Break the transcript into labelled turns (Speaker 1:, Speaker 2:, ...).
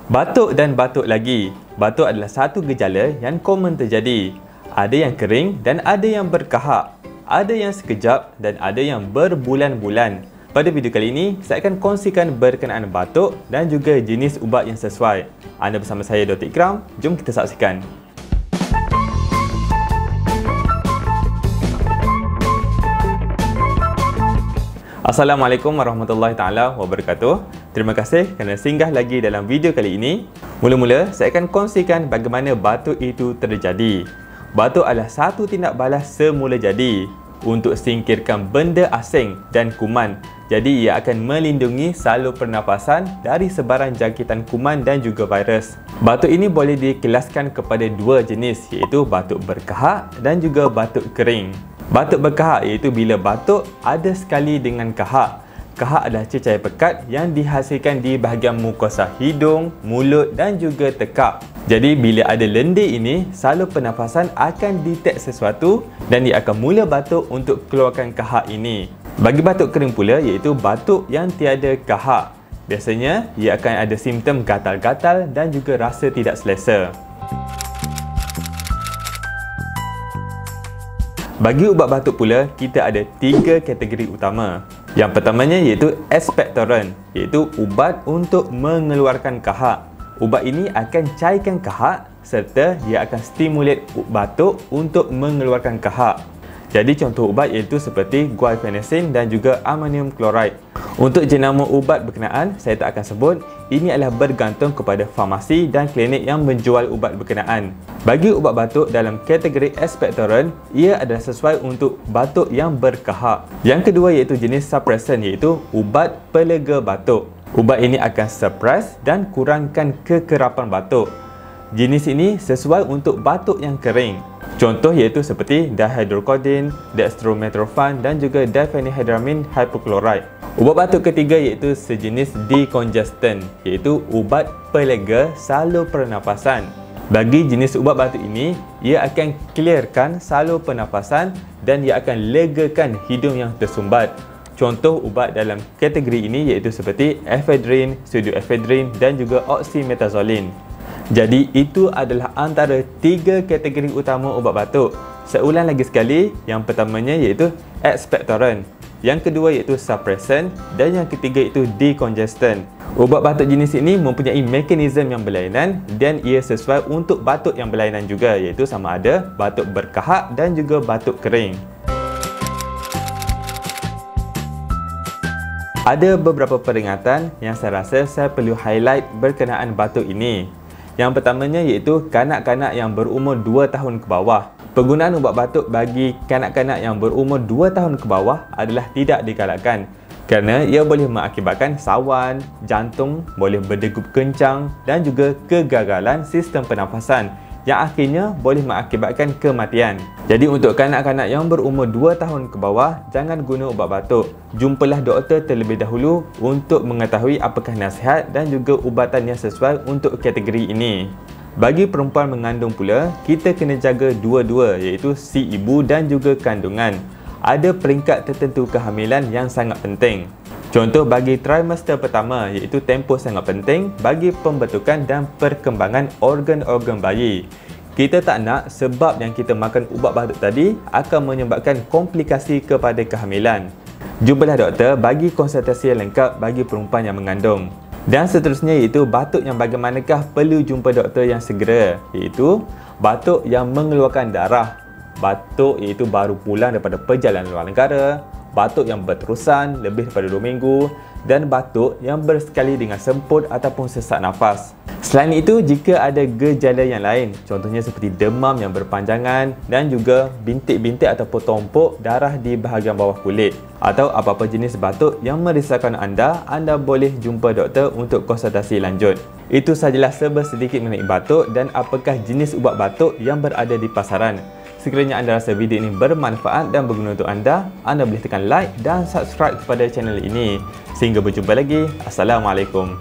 Speaker 1: Batuk dan batuk lagi. Batuk adalah satu gejala yang komen terjadi. Ada yang kering dan ada yang berkahak. Ada yang sekejap dan ada yang berbulan-bulan. Pada video kali ini, saya akan kongsikan berkenaan batuk dan juga jenis ubat yang sesuai. Anda bersama saya Dr. Ikram, jom kita saksikan. Assalamualaikum warahmatullahi taala wabarakatuh. Terima kasih kerana singgah lagi dalam video kali ini. Mula-mula, saya akan kongsikan bagaimana batuk itu terjadi. Batuk adalah satu tindak balas semula jadi untuk singkirkan benda asing dan kuman. Jadi, ia akan melindungi salur pernafasan dari sebaran jangkitan kuman dan juga virus. Batuk ini boleh dikelaskan kepada dua jenis, iaitu batuk berkahak dan juga batuk kering. Batuk berkahak iaitu bila batuk ada sekali dengan kahak. Kahak adalah cecair pekat yang dihasilkan di bahagian mukosa hidung, mulut dan juga tekak. Jadi bila ada lendir ini, salur pernafasan akan detect sesuatu dan dia akan mula batuk untuk keluarkan kahak ini. Bagi batuk kering pula iaitu batuk yang tiada kahak. Biasanya ia akan ada simptom gatal-gatal dan juga rasa tidak selesa. Bagi ubat batuk pula, kita ada 3 kategori utama. Yang pertamanya iaitu expectorant, iaitu ubat untuk mengeluarkan kahak. Ubat ini akan cairkan kahak serta dia akan stimulate batuk untuk mengeluarkan kahak. Jadi contoh ubat iaitu seperti guaifenesin dan juga ammonium chloride. Untuk jenama ubat berkenaan, saya tak akan sebut. Ini adalah bergantung kepada farmasi dan klinik yang menjual ubat berkenaan. Bagi ubat batuk dalam kategori expectorant, ia adalah sesuai untuk batuk yang berkahak. Yang kedua iaitu jenis suppressant, iaitu ubat pelega batuk. Ubat ini akan suppress dan kurangkan kekerapan batuk. Jenis ini sesuai untuk batuk yang kering. Contoh iaitu seperti dihydrocodone, dextromethorphan dan juga diphenhydramine hypochlorite. Ubat batuk ketiga iaitu sejenis decongestant, iaitu ubat pelega salur pernafasan. Bagi jenis ubat batuk ini, ia akan clearkan salur pernafasan dan ia akan legakan hidung yang tersumbat. Contoh ubat dalam kategori ini iaitu seperti ephedrine, pseudoephedrine dan juga oxymetazoline. Jadi itu adalah antara 3 kategori utama ubat batuk. Saya ulang lagi sekali, yang pertamanya iaitu expectorant, yang kedua iaitu suppressant dan yang ketiga iaitu decongestant. Ubat batuk jenis ini mempunyai mekanisme yang berlainan dan ia sesuai untuk batuk yang berlainan juga, iaitu sama ada batuk berkahak dan juga batuk kering. Ada beberapa peringatan yang saya rasa saya perlu highlight berkenaan batuk ini. Yang pertamanya iaitu kanak-kanak yang berumur 2 tahun ke bawah. Penggunaan ubat batuk bagi kanak-kanak yang berumur 2 tahun ke bawah adalah tidak digalakkan kerana ia boleh mengakibatkan sawan, jantung, boleh berdegup kencang dan juga kegagalan sistem pernafasan yang akhirnya boleh mengakibatkan kematian. Jadi untuk kanak-kanak yang berumur 2 tahun ke bawah, jangan guna ubat batuk. Jumpalah doktor terlebih dahulu untuk mengetahui apakah nasihat dan juga ubatan yang sesuai untuk kategori ini. Bagi perempuan mengandung pula, kita kena jaga dua-dua, iaitu si ibu dan juga kandungan. Ada peringkat tertentu kehamilan yang sangat penting. Contoh bagi trimester pertama iaitu tempoh sangat penting bagi pembentukan dan perkembangan organ-organ bayi. Kita tak nak sebab yang kita makan ubat batuk tadi akan menyebabkan komplikasi kepada kehamilan. Jumpalah doktor bagi konsultasi yang lengkap bagi perempuan yang mengandung. Dan seterusnya iaitu batuk yang bagaimanakah perlu jumpa doktor yang segera, iaitu batuk yang mengeluarkan darah. Batuk iaitu baru pulang daripada perjalanan luar negara, batuk yang berterusan lebih daripada 2 minggu dan batuk yang bersekali dengan semput ataupun sesak nafas. Selain itu, jika ada gejala yang lain, contohnya seperti demam yang berpanjangan dan juga bintik-bintik ataupun tompok darah di bahagian bawah kulit atau apa-apa jenis batuk yang merisaukan anda boleh jumpa doktor untuk konsultasi lanjut. Itu sahajalah serba sedikit mengenai batuk dan apakah jenis ubat batuk yang berada di pasaran. Sekiranya anda rasa video ini bermanfaat dan berguna untuk anda boleh tekan like dan subscribe kepada channel ini. Sehingga berjumpa lagi. Assalamualaikum.